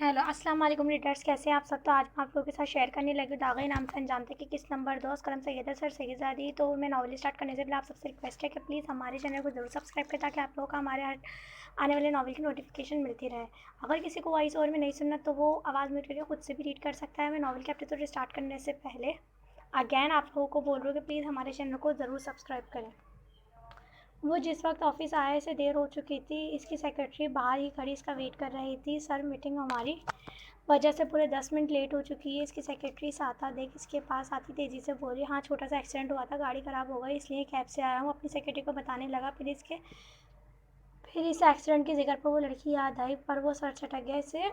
Hello अस्सलाम वालेकुम readers, कैसे हैं आप सब। तो आज मैं आप लोगों के साथ शेयर करने लगी दाग़ नाम से अनजान तक कि किस नंबर दोस्त कलम सैयदा सर सैयदादी। तो मैं नॉवल स्टार्ट करने से पहले आप सबसे रिक्वेस्ट है कि प्लीज़ हमारे चैनल को ज़रूर सब्सक्राइब करें ताकि आप लोगों को हमारे हर आने वाले नॉवल की नोटिफिकेशन मिलती रहे। अगर किसी को वॉइस ओवर में नहीं सुनना तो वो आवाज़ म्यूट करके खुद से भी रीड कर सकता है। मैं नॉवल के एपिसोड स्टार्ट करने से पहले अगैन आप लोगों को बोल रही हूँ कि प्लीज़ हमारे चैनल को ज़रूर सब्सक्राइब करें। वो जिस वक्त ऑफिस आए से देर हो चुकी थी। इसकी सेक्रेटरी बाहर ही खड़ी इसका वेट कर रही थी। सर, मीटिंग हमारी वजह से पूरे 10 मिनट लेट हो चुकी है। इसकी सेक्रेटरी साता देख इसके पास आती तेज़ी से बोली, हाँ छोटा सा एक्सीडेंट हुआ था, गाड़ी ख़राब हो गई इसलिए कैब से आया हूँ। अपनी सेक्रेटरी को बताने लगा। फिर इस एक्सीडेंट की जिक्र पर वो लड़की याद आई, पर वो सर चटक गया। इसे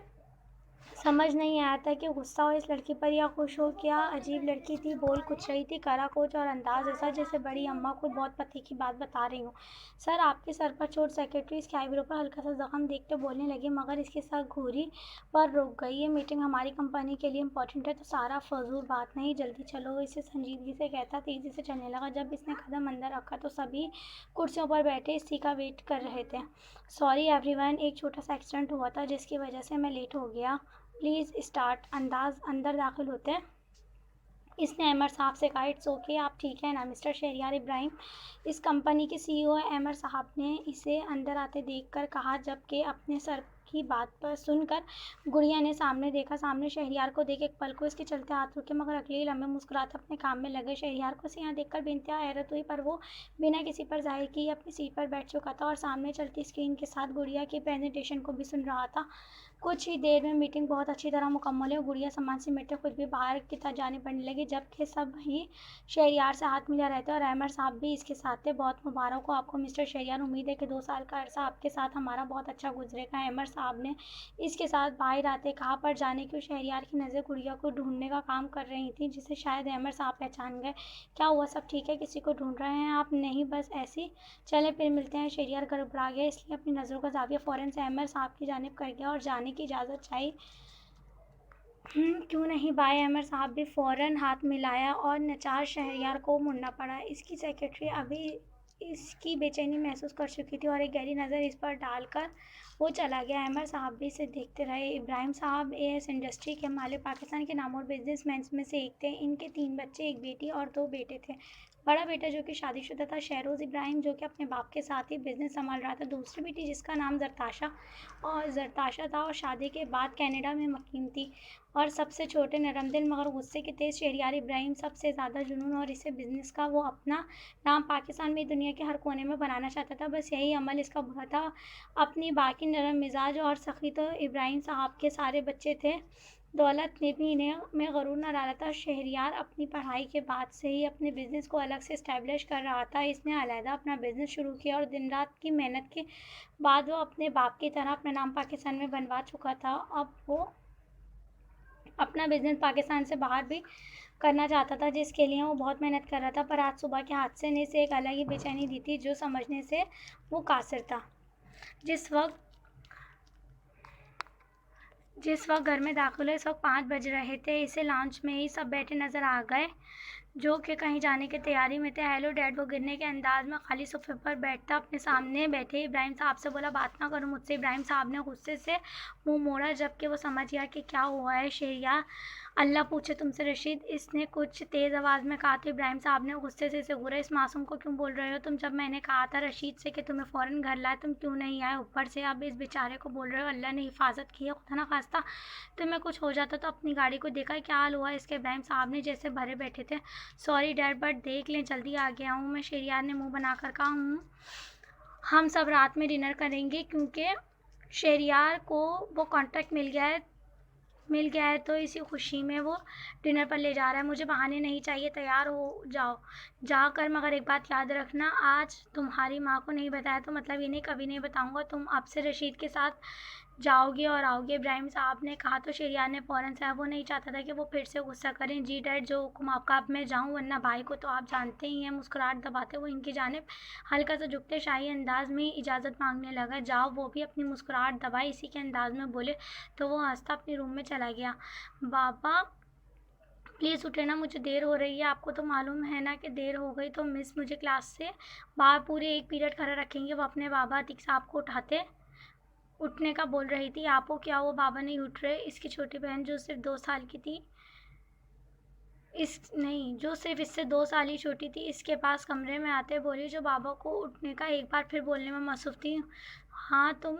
समझ नहीं आया था कि गुस्सा हो इस लड़की पर या खुश हो। क्या अजीब लड़की थी, बोल कुछ रही थी, करा कुछ और अंदाज ऐसा जैसे बड़ी अम्मा खुद बहुत पति की बात बता रही हूँ। सर, आपके सर पर चोट। सेक्रेटरी इसके आईब्रो पर हल्का सा जख्म देखते बोलने लगी, मगर इसके सर घूरी पर रुक गई। ये मीटिंग हमारी कंपनी के लिए इम्पोर्टेंट है। तो सारा फजूल बात नहीं, जल्दी चलो, इसे संजीदगी से कहता तेज़ी से चलने लगा। जब इसने कदम अंदर रखा तो सभी कुर्सियों पर बैठे इसी का वेट कर रहे थे। सॉरी एवरीवन, एक छोटा सा एक्सीडेंट हुआ था जिसकी वजह से मैं लेट हो गया। Please start. अंदाज अंदर दाखिल होते हैं। इसने अमर साहब से कहा, इट्स ओके, आप ठीक है ना मिस्टर शहरियार इब्राहिम। इस कंपनी के सीईओ अमर साहब ने इसे अंदर आते देखकर कहा, जबकि अपने सर की बात पर सुनकर गुड़िया ने सामने देखा। सामने शहरियार को देख एक पल को इसके चलते हाथ रुके, मगर अगले ही लम्हे मुस्कुराते अपने काम में लगे। शहरियार को इसे यहाँ देखकर बेइंतहा हैरत हुई, पर वो बिना किसी पर जाहिर किए अपनी सीट पर बैठ चुका था और सामने चलती स्क्रीन के साथ गुड़िया की प्रेजेंटेशन को भी सुन रहा था। कुछ ही देर में मीटिंग बहुत अच्छी तरह मुकम्मल हुई। गुड़िया सामान समेटते खुद भी बाहर की तरफ जाने पड़ने लगी, जबकि सब ही शहरियार से हाथ मिला रहते और अहमद साहब भी इसके साथ थे। बहुत मुबारक हो आपको मिस्टर शहरियार, उम्मीद है कि 2 साल का अरसा आपके साथ हमारा बहुत अच्छा गुजरेगा। अहमद साहब ने इसके साथ बाहर आते कहा, पर जाने क्यों शहरियार की नज़र गुड़िया को ढूंढने का काम कर रही थी, जिसे शायद अहमद साहब पहचान गए। क्या हुआ, सब ठीक है, किसी को ढूंढ रहे हैं आप? नहीं, बस ऐसी। चले फिर मिलते हैं। शहरियार गड़बड़ा गया, इसलिए अपनी नज़रों का जाविया फ़ौरन से अहमद साहब की जानिब कर गया और जाने की इजाज़त चाहिए। क्यों नहीं, बाय। अमर साहब भी फ़ौरन हाथ मिलाया और नाचार शहरयार को मुड़ना पड़ा। इसकी सेक्रेटरी अभी इसकी बेचैनी महसूस कर चुकी थी और एक गहरी नज़र इस पर डालकर वो चला गया। अमर साहब भी इसे देखते रहे। इब्राहिम साहब एएस इंडस्ट्री के मालिक पाकिस्तान के नामवर बिजनेसमैन में से एक थे। इनके 3 बच्चे, एक बेटी और 2 बेटे थे। बड़ा बेटा जो कि शादीशुदा था, शहरोज़ इब्राहिम, जो कि अपने बाप के साथ ही बिजनेस संभाल रहा था। दूसरी बेटी जिसका नाम जरताशा था और शादी के बाद कनाडा में मुकीम थी। और सबसे छोटे, नरम दिल मगर गुस्से के तेज़ शहरियार इब्राहिम, सबसे ज़्यादा जुनून और इसे बिजनेस का। वो अपना नाम पाकिस्तान में दुनिया के हर कोने में बनाना चाहता था, बस यही अमल इसका बुरा था। अपनी बाकी नरम मिजाज और सखी तो इब्राहिम साहब के सारे बच्चे थे। दौलत ने भी इन्हें में गरूर न डाला था। शहरियार अपनी पढ़ाई के बाद से ही अपने बिज़नेस को अलग से इस्टेब्लिश कर रहा था। इसने अलहदा अपना बिज़नेस शुरू किया और दिन रात की मेहनत के बाद वो अपने बाप की तरह अपना नाम पाकिस्तान में बनवा चुका था। अब वो अपना बिज़नेस पाकिस्तान से बाहर भी करना चाहता था, जिसके लिए वो बहुत मेहनत कर रहा था। पर आज सुबह के हादसे ने इसे एक अलग ही बेचैनी दी थी, जो समझने से वो कासिर था। जिस वक्त जिस वक्त घर में दाखिल हुए, इस वक्त 5 बज रहे थे। इसे लॉन्च में ही सब बैठे नज़र आ गए जो कि कहीं जाने की तैयारी में थे। हेलो डैड, वो गिरने के अंदाज में खाली सोफे पर बैठता अपने सामने बैठे इब्राहिम साहब से बोला, बात ना करो मुझसे। इब्राहिम साहब ने गुस्से से मुंह मोड़ा, जबकि वो समझ गया कि क्या हुआ है। शहरियार, अल्लाह पूछे तुमसे रशीद, इसने कुछ तेज़ आवाज़ में कहा। तो इब्राहिम साहब ने गुस्से से इसे घूरा, इस मासूम को क्यों बोल रहे हो तुम? जब मैंने कहा था रशीद से कि तुम्हें फ़ौरन घर लाए, तुम क्यों नहीं आए? ऊपर से अब इस बेचारे को बोल रहे हो अल्लाह ने हिफाजत की है। खुदा ना खास्ता तुम्हें कुछ हो जाता तो अपनी गाड़ी को देखा क्या हाल हुआ इसके? इब्राहिम साहब ने जैसे भरे बैठे थे। सॉरी डैड, बट देख लें, जल्दी आ गया हूँ मैं। शहरियार ने मुंह बनाकर कहा, हम सब रात में डिनर करेंगे, क्योंकि शहरियार को वो कॉन्ट्रैक्ट मिल गया है तो इसी खुशी में वो डिनर पर ले जा रहा है। मुझे बहाने नहीं चाहिए, तैयार हो जाओ जाकर। मगर एक बात याद रखना, आज तुम्हारी माँ को नहीं बताया तो मतलब इन्हें कभी नहीं बताऊंगा। तुम अब से रशीद के साथ जाओगे और आओगे, इब्राहिम साहब ने कहा। तो शहरियार ने फ़ौरन से, वो नहीं चाहता था कि वो फिर से गुस्सा करें। जी डैड, जो हुक्म आपका। अब मैं जाऊँ, वरना भाई को तो आप जानते ही हैं। मुस्कुराहट दबाते वो इनकी जानिब हल्का सा झुकते शाही अंदाज में इजाज़त मांगने लगा। जाओ, वो भी अपनी मुस्कुराहट दबाए इसी के अंदाज में बोले। तो वो हंसता अपने रूम में चला गया। बाबा प्लीज़ उठे ना, मुझे देर हो रही है। आपको तो मालूम है ना कि देर हो गई तो मिस मुझे क्लास से बाहर पूरे 1 पीरियड खड़ा रखेंगे। वो अपने बाबा अतीक साहब को उठाते उठने का बोल रही थी। आपको क्या वो बाबा नहीं उठ रहे? इसकी छोटी बहन जो सिर्फ 2 साल की थी, जो सिर्फ इससे 2 साल ही छोटी थी, इसके पास कमरे में आते बोली जो बाबा को उठने का, एक बार फिर बोलने में मसरूफ़ थी। हाँ, तुम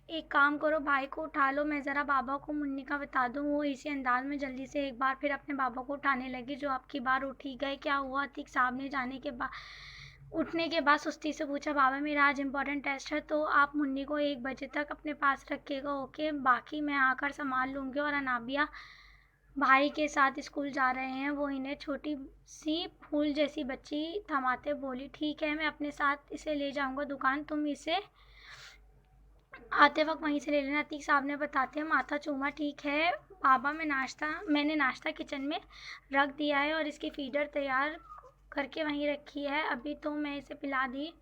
एक काम करो, भाई को उठा लो, मैं ज़रा बाबा को मुन्नी का बता दूँ। वो इसी अंदाज में जल्दी से एक बार फिर अपने बाबा को उठाने लगी, जो अब की बार उठ ही गए। क्या हुआ? अतीक साहब ने उठने के बाद सुस्ती से पूछा, बाबा मेरा आज इम्पोर्टेंट टेस्ट है, तो आप मुन्नी को 1 बजे तक अपने पास रखिएगा, ओके? बाकी मैं आकर संभाल लूँगी। और अनाबिया भाई के साथ स्कूल जा रहे हैं। वो इन्हें छोटी सी फूल जैसी बच्ची थमाते बोली, ठीक है, मैं अपने साथ इसे ले जाऊंगा दुकान, तुम इसे आते वक्त वहीं से ले लेना। अतीक साहब ने बताते हैं माथा चूमा, ठीक है बाबा, मैंने नाश्ता किचन में रख दिया है और इसकी फीडर तैयार करके वहीं रखी है। अभी तो मैं इसे पिला दी,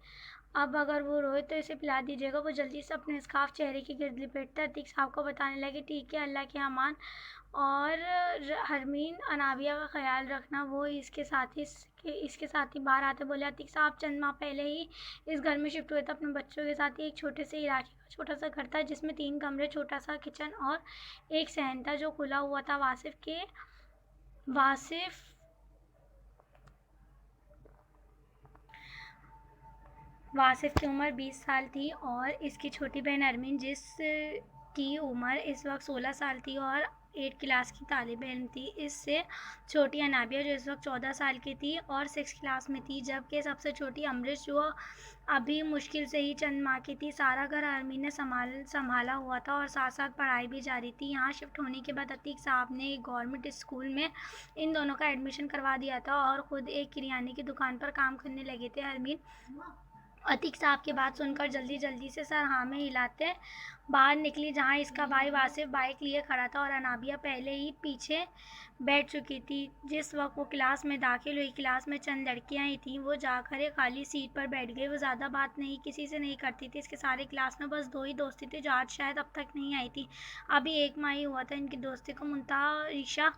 अब अगर वो रोए तो इसे पिला दीजिएगा। वो जल्दी से अपने स्कार्फ चेहरे की गिर्द लिपेटते अतीक साहब को बताने लगे, ठीक है, अल्लाह के अमान। और हरमीन अनाबिया का ख्याल रखना। वो इसके साथ ही बाहर आते बोले, अतीक साहब चंद माह पहले ही इस घर में शिफ्ट हुए थे अपने बच्चों के साथ ही। एक छोटे से इलाके का छोटा सा घर था जिसमें 3 कमरे, छोटा सा किचन और एक सहन था जो खुला हुआ था। वासिफ वासिफ की उम्र 20 साल थी और इसकी छोटी बहन अरमीन, जिस की उम्र इस वक्त 16 साल थी और 8 क्लास की तालिब इल्म थी। इससे छोटी अनाबिया जो इस वक्त 14 साल की थी और 6 क्लास में थी, जबकि सबसे छोटी अमृत जो अभी मुश्किल से ही चंद माह की थी। सारा घर अरमीन ने संभाला हुआ था और साथ साथ पढ़ाई भी जारी थी। यहाँ शिफ्ट होने के बाद अतीक साहब ने एक गवर्नमेंट स्कूल में इन दोनों का एडमिशन करवा दिया था और ख़ुद एक किराने की दुकान पर काम करने लगे थे। अरमीन अतीक साहब की बात सुनकर जल्दी से सर हाँ में हिलाते बाहर निकली, जहाँ इसका भाई वासिफ बाइक लिए खड़ा था और अनाबिया पहले ही पीछे बैठ चुकी थी। जिस वक्त वो क्लास में दाखिल हुई, क्लास में चंद लड़कियां ही थीं। वो जाकर एक खाली सीट पर बैठ गई। वो ज़्यादा बात किसी से नहीं करती थी। इसके सारे क्लास में बस 2 ही दोस्ती थी जो आज शायद अब तक नहीं आई थी। अभी 1 माह ही हुआ था इनकी दोस्ती को। मुंतहा और ईशा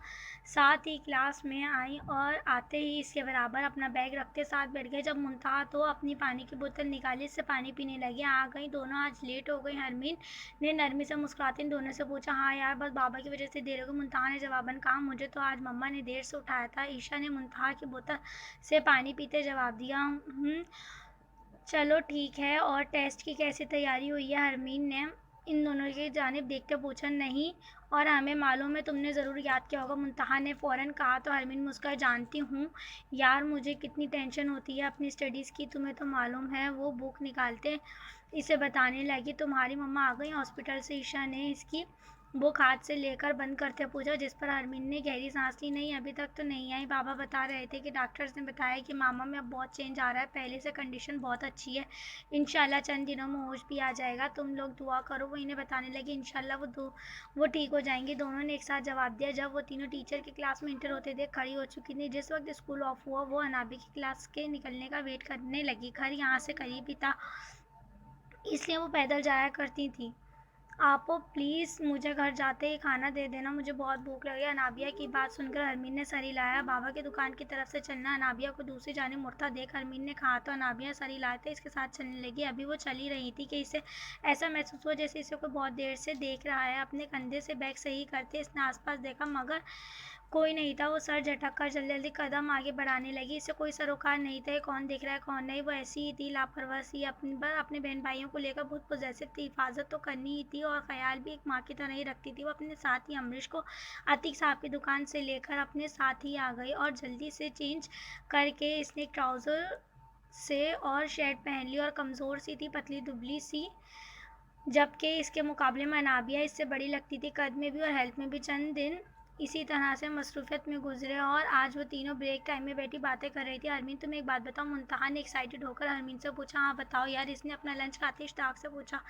साथ ही क्लास में आई और आते ही इसके बराबर अपना बैग रखते साथ बैठ गए। जब मुंतहा तो अपनी पानी की बोतल निकाली, इससे पानी पीने लगी। आ गई दोनों, आज लेट हो गई। हरमीन ने नरमी से मुस्कुराते इन दोनों से पूछा, हाँ यार बस बाबा की वजह से देर हो गई। मुंतहा ने जवाबन कहा, मुझे तो आज मम्मा ने देर से उठाया था। ईशा ने मुंतहा की बोतल से पानी पीते जवाब दिया, चलो ठीक है। और टेस्ट की कैसी तैयारी हुई है? हरमीन ने इन दोनों की जानिब देखते पूछा। नहीं, और हमें मालूम है, तुमने ज़रूर याद किया होगा, मुंतहा ने फ़ौरन कहा। तो हरमीन मुस्कुराई, जानती हूँ यार मुझे कितनी टेंशन होती है अपनी स्टडीज़ की, तुम्हें तो मालूम है। वो बुक निकालते इसे बताने लगी, तुम्हारी मम्मा आ गई हॉस्पिटल से। ईशा ने इसकी बुक हाथ से लेकर बंद करते पूछा, जिस पर हरमीन ने गहरी सांस ली। नहीं, अभी तक तो नहीं आई। बाबा बता रहे थे कि डॉक्टर्स ने बताया कि मामा में अब बहुत चेंज आ रहा है, पहले से कंडीशन बहुत अच्छी है, इंशाल्लाह चंद दिनों में होश भी आ जाएगा, तुम लोग दुआ करो। वो इन्हें बताने लगी, इंशाल्लाह वो ठीक हो जाएंगी। दोनों ने एक साथ जवाब दिया। जब वो तीनों टीचर की क्लास में इंटर होते देख खड़ी हो चुकी थी। जिस वक्त स्कूल ऑफ हुआ वो अनाबी की क्लास के निकलने का वेट करने लगी। घर यहाँ से करीब ही था, इसलिए वो पैदल जाया करती थी। आपो प्लीज़ मुझे घर जाते ही खाना दे देना, मुझे बहुत भूख लगी। अनाबिया की बात सुनकर हरमीन ने सर हिलाया। बाबा की दुकान की तरफ से चलना अनाबिया को दूसरी जानिब मुड़ता देख हरमीन ने कहा, तो अनाबिया सर हिलाते इसके साथ चलने लगी। अभी वो चल ही रही थी कि इसे ऐसा महसूस हुआ जैसे इसे कोई बहुत देर से देख रहा है। अपने कंधे से बैग सही करते इसने आसपास देखा, मगर कोई नहीं था। वो सर झटक कर जल्दी कदम आगे बढ़ाने लगी। इसे कोई सरोकार नहीं था, कौन देख रहा है कौन नहीं। वो ऐसी ही थी, लापरवाह सी, अपने बहन भाइयों को लेकर बहुत पॉजेसिव थी। हिफाजत तो करनी ही थी और ख्याल भी एक माँ की तरह ही रखती थी। वो अपने साथ ही अमरीश को अतीक साहब की दुकान से लेकर अपने साथ ही आ गई और जल्दी से चेंज करके इसने ट्राउज़र से और शर्ट पहन ली और कमज़ोर सी थी, पतली दुबली सी, जबकि इसके मुकाबले में अनाबिया इससे बड़ी लगती थी, कद में भी और हेल्थ में भी। चंद दिन इसी तरह से मसरूफ़ियत में गुजरे और आज वो तीनों ब्रेक टाइम में बैठी बातें कर रही थी। हरमीन तुम्हें एक बात बताओ? मुंतहा ने एक्साइटेड होकर हरमीन से पूछा। हाँ बताओ यार, इसने अपना लंच खाते इश्ताक से पूछा।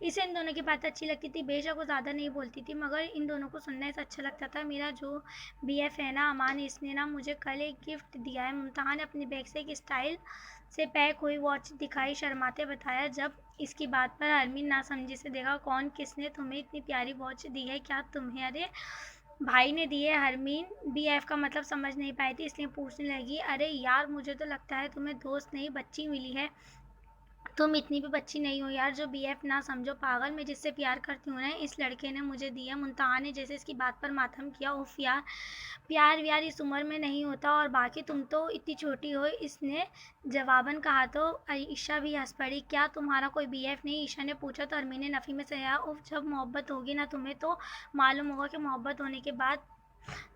इसे इन दोनों की बात अच्छी लगती थी, बेशक वो ज़्यादा नहीं बोलती थी, मगर इन दोनों को सुनना इसे अच्छा लगता था। मेरा जो BF है ना अमान, इसने ना मुझे कल एक गिफ्ट दिया है। मुंतहा ने अपनी बैग से एक स्टाइल से पैक हुई वॉच दिखाई, शर्माते बताया। जब इसकी बात पर हरमीन नासमझी से देखा, कौन, किसने तुम्हें इतनी प्यारी वॉच दी है? क्या तुम्हें? अरे भाई ने दी है। हरमीन BF का मतलब समझ नहीं पाई थी, इसलिए पूछने लगी, अरे यार मुझे तो लगता है तुम्हें दोस्त नहीं बच्ची मिली है। तुम इतनी भी बच्ची नहीं हो यार जो बीएफ ना समझो पागल। मैं जिससे प्यार करती हूँ ना इस लड़के ने मुझे दिया। मुनतहा ने जैसे इसकी बात पर मातम किया। उफ यार, प्यार व्यार इस उम्र में नहीं होता, और बाकी तुम तो इतनी छोटी हो। इसने जवाबन कहा तो ईशा भी हंस पड़ी। क्या तुम्हारा कोई बीएफ नहीं? ईशा ने पूछा तो अरमीन ने नफ़ी में से कहा, उफ जब मोहब्बत होगी ना तुम्हें तो मालूम होगा कि मोहब्बत होने के बाद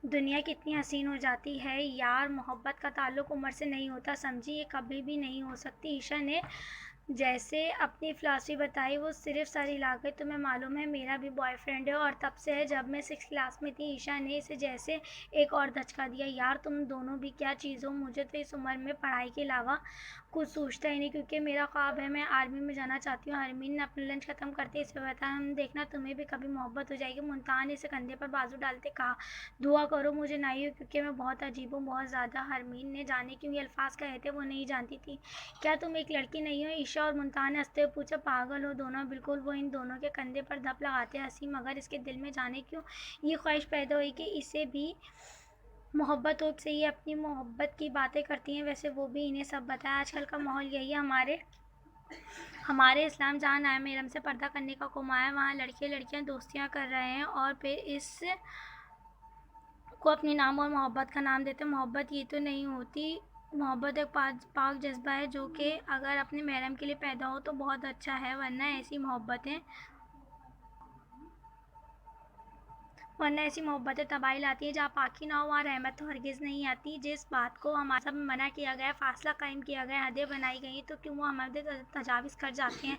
दुनिया कितनी हसीन हो जाती है। यार मोहब्बत का ताल्लुक उम्र से नहीं होता, समझी? ये कभी भी नहीं हो सकती। ईशा ने जैसे अपनी फिलॉसफी बताई। वो सिर्फ सर हिला गई। तुम्हें मालूम है मेरा भी बॉयफ्रेंड है, और तब से है जब मैं 6th क्लास में थी। ईशा ने इसे जैसे एक और धचका दिया। यार तुम दोनों भी क्या चीज़ हो। मुझे तो इस उम्र में पढ़ाई के अलावा कुछ सोचता ही नहीं, क्योंकि मेरा ख्वाब है मैं आर्मी में जाना चाहती हूँ। हरमीन ने अपना लंच खत्म करते इसे बताया, हम देखना तुम्हें भी कभी मोहब्बत हो जाएगी। मुनतहा ने इसे कंधे पर बाजू डालते कहा, दुआ करो मुझे ना ही हो, क्योंकि मैं बहुत अजीब हूँ, बहुत ज़्यादा। हरमीन ने जाने क्यों ये अल्फाज कहे थे वो नहीं जानती थी। क्या तुम एक लड़की नहीं हो? ईशा और मुनतहा ने हंसते हुए पूछा। पागल हो दोनों बिल्कुल। वो इन दोनों के कंधे पर धप लगाते हंसी, मगर इसके दिल में जाने क्यों ये ख्वाहिश पैदा हुई कि इसे भी मोहब्बत हो। से ये अपनी मोहब्बत की बातें करती हैं, वैसे वो भी इन्हें सब बताया। आजकल का माहौल यही है। हमारे इस्लाम जहाँ नाया मेरम से पर्दा करने का हुक्म आया, वहाँ लड़के लड़कियाँ दोस्तियाँ कर रहे हैं और फिर इस को अपने नाम और मोहब्बत का नाम देते हैं। मोहब्बत ये तो नहीं होती। मोहब्बत एक पाक जज्बा है जो कि अगर अपने महरम के लिए पैदा हो तो बहुत अच्छा है, वरना ऐसी मोहब्बतें तबाही लाती हैं। जहाँ पाकी ना हो वहाँ रहमत तो हरगिज़ नहीं आती। जिस बात को हमारे सब में मना किया गया, फ़ासला कायम किया गया, हदें बनाई गई, तो क्यों वो हमारे तजाविज़ कर जाते हैं।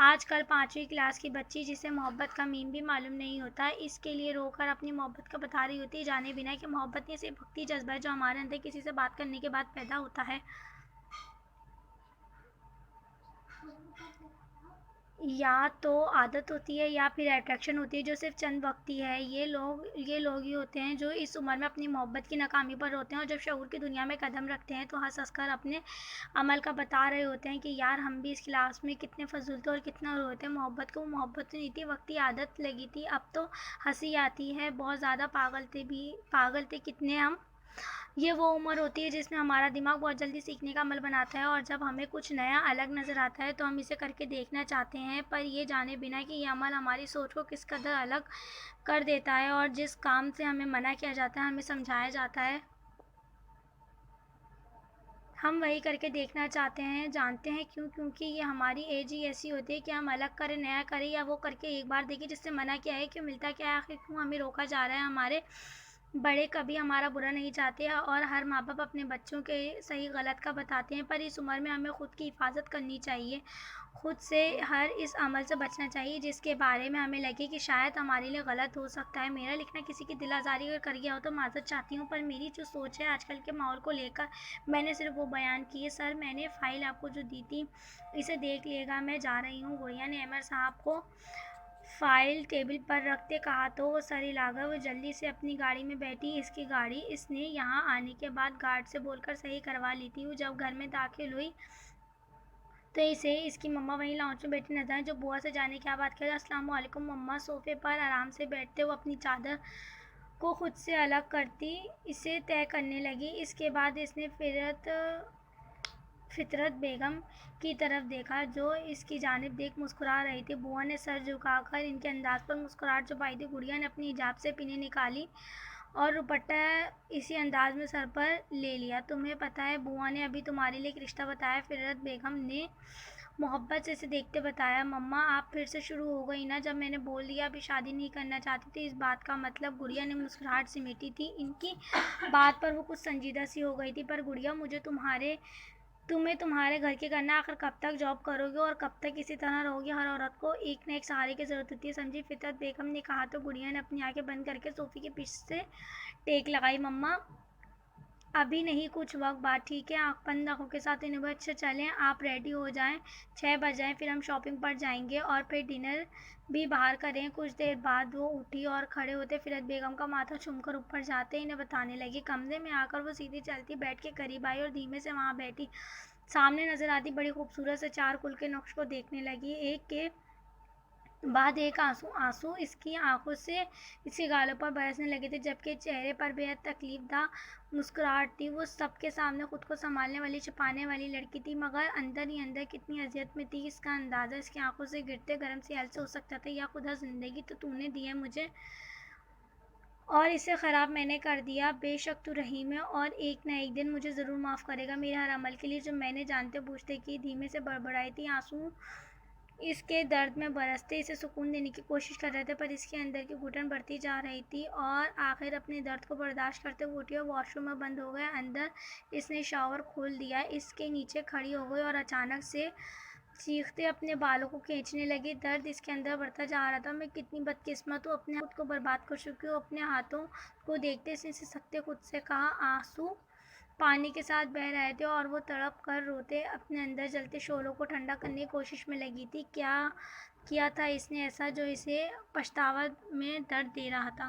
आजकल 5वीं क्लास की बच्ची जिसे मोहब्बत का मीन भी मालूम नहीं होता, इसके लिए रोकर अपनी मोहब्बत का बता रही होती है, जाने बिना कि मोहब्बत ये सिर्फ भक्ति जज्बा है जो हमारे अंदर किसी से बात करने के बाद पैदा होता है। या तो आदत होती है या फिर अट्रैक्शन होती है जो सिर्फ चंद वक्ती है। ये लोग ही होते हैं जो इस उम्र में अपनी मोहब्बत की नाकामी पर होते हैं, और जब शऊर की दुनिया में कदम रखते हैं तो हंस हंस कर अपने अमल का बता रहे होते हैं कि यार हम भी इस क्लास में कितने फजूल थे और कितना रोते हैं। मोहब्बत को मोहब्बत नहीं थी, वक्ती आदत लगी थी। अब तो हंसी आती है, बहुत ज़्यादा पागल थे कितने हम। ये वो उम्र होती है जिसमें हमारा दिमाग बहुत जल्दी सीखने का अमल बनाता है, और जब हमें कुछ नया अलग नज़र आता है तो हम इसे करके देखना चाहते हैं, पर ये जाने बिना कि ये अमल हमारी सोच को किस कदर अलग कर देता है। और जिस काम से हमें मना किया जाता है, हमें समझाया जाता है, हम वही करके देखना चाहते हैं। जानते हैं क्यों? क्योंकि ये हमारी एज ही ऐसी होती है कि हम अलग करें, नया करें, या वो करके एक बार देखें जिससे मना किया है क्यों मिलता क्या है, आखिर क्यों हमें रोका जा रहा है। हमारे बड़े कभी हमारा बुरा नहीं चाहते हैं, और हर माँ बाप अपने बच्चों के सही गलत का बताते हैं, पर इस उम्र में हमें ख़ुद की हिफाजत करनी चाहिए। खुद से हर इस अमल से बचना चाहिए जिसके बारे में हमें लगे कि शायद हमारे लिए गलत हो सकता है। मेरा लिखना किसी की दिल आज़ारी अगर कर गया हो तो माज़रत चाहती हूँ, पर मेरी जो सोच है आजकल के माहौल को लेकर, मैंने सिर्फ वो बयान की है। सर मैंने फ़ाइल आपको जो दी थी इसे देख लिएगा, मैं जा रही हूँ। गोरिया ने अमर साहब को फ़ाइल टेबल पर रखते कहा तो वो सर हिला गए। वो जल्दी से अपनी गाड़ी में बैठी। इसकी गाड़ी इसने यहाँ आने के बाद गार्ड से बोलकर सही करवा ली थी। वो जब घर में दाखिल हुई तो इसे इसकी मम्मा वहीं लाउंज में बैठी नजर आई, जो बुआ से जाने क्या बात कर। अस्सलाम वालेकुम मम्मा। सोफ़े पर आराम से बैठते वो अपनी चादर को खुद से अलग करती इसे तय करने लगी। इसके बाद इसने फितरत बेगम की तरफ देखा जो इसकी जानिब देख मुस्कुरा रही थी। बुआ ने सर झुकाकर इनके अंदाज पर मुस्कुराहट छुपाई थी। गुड़िया ने अपनी हिजाब से पिनें निकाली और दुपट्टा इसी अंदाज में सर पर ले लिया। तुम्हें पता है बुआ ने अभी तुम्हारे लिए एक रिश्ता बताया, फितरत बेगम ने मोहब्बत से इसे देखते बताया। मम्मा आप फिर से शुरू हो गई ना, जब मैंने बोल दिया अभी शादी नहीं करना चाहती थी, इस बात का मतलब। गुड़िया ने मुस्कुराहट सिमेटी थी। इनकी बात पर वो कुछ संजीदा सी हो गई थी। पर गुड़िया तुम्हें तुम्हारे घर के करना, आखिर कब तक जॉब करोगे और कब तक इसी तरह रहोगे। हर औरत को एक न एक सहारे की ज़रूरत होती है, समझी फितरत बेगम ने कहा तो गुड़िया ने अपनी आंखें बंद करके सोफ़े के पीछे से टेक लगाई। मम्मा अभी नहीं, कुछ वक्त बाद, ठीक है। आँख बंद आँखों के साथ इन्हें अच्छा चलें, आप रेडी हो जाएं, 6 बज जाएं, फिर हम शॉपिंग पर जाएंगे और फिर डिनर भी बाहर करें। कुछ देर बाद वो उठी और खड़े होते फितरत बेगम का माथा चूमकर ऊपर जाते इन्हें बताने लगी। कमरे में आकर वो सीधी चलती बेड के करीब आई और धीमे से वहाँ बैठी सामने नज़र आती बड़ी खूबसूरत से 4 कुल के नक्श को देखने लगी। एक के बाद एक आंसू आंसू इसकी आंखों से इसके गालों पर बरसने लगे थे, जबकि चेहरे पर बेहद तकलीफदा मुस्कुराहट थी। वो सबके सामने खुद को संभालने वाली, छिपाने वाली लड़की थी, मगर अंदर ही अंदर कितनी अजियत में थी इसका अंदाज़ा इसकी आंखों से गिरते गर्म सियाल से हो सकता था। या खुदा, ज़िंदगी तो तूने दी है मुझे और इसे ख़राब मैंने कर दिया। बेशक तू रहीम है और एक न एक दिन मुझे ज़रूर माफ़ करेगा मेरे हर अमल के लिए जो मैंने जानते बूझते की। धीमे से बड़बड़ाई थी। आंसू इसके दर्द में बरसते इसे सुकून देने की कोशिश कर रहे थे, पर इसके अंदर की घुटन बढ़ती जा रही थी और आखिर अपने दर्द को बर्दाश्त करते हुए उठी और वॉशरूम में बंद हो गया। अंदर इसने शावर खोल दिया, इसके नीचे खड़ी हो गई और अचानक से चीखते अपने बालों को खींचने लगी। दर्द इसके अंदर बढ़ता जा रहा था। मैं कितनी बदकिस्मत हूँ, अपने खुद को बर्बाद कर चुकी हूँ। अपने हाथों को देखते इसने सत्य खुद से कहा। आंसू पानी के साथ बह रहे थे और वो तड़प कर रोते अपने अंदर जलते शोलों को ठंडा करने की कोशिश में लगी थी। क्या किया था इसने ऐसा जो इसे पछतावा में दर्द दे रहा था?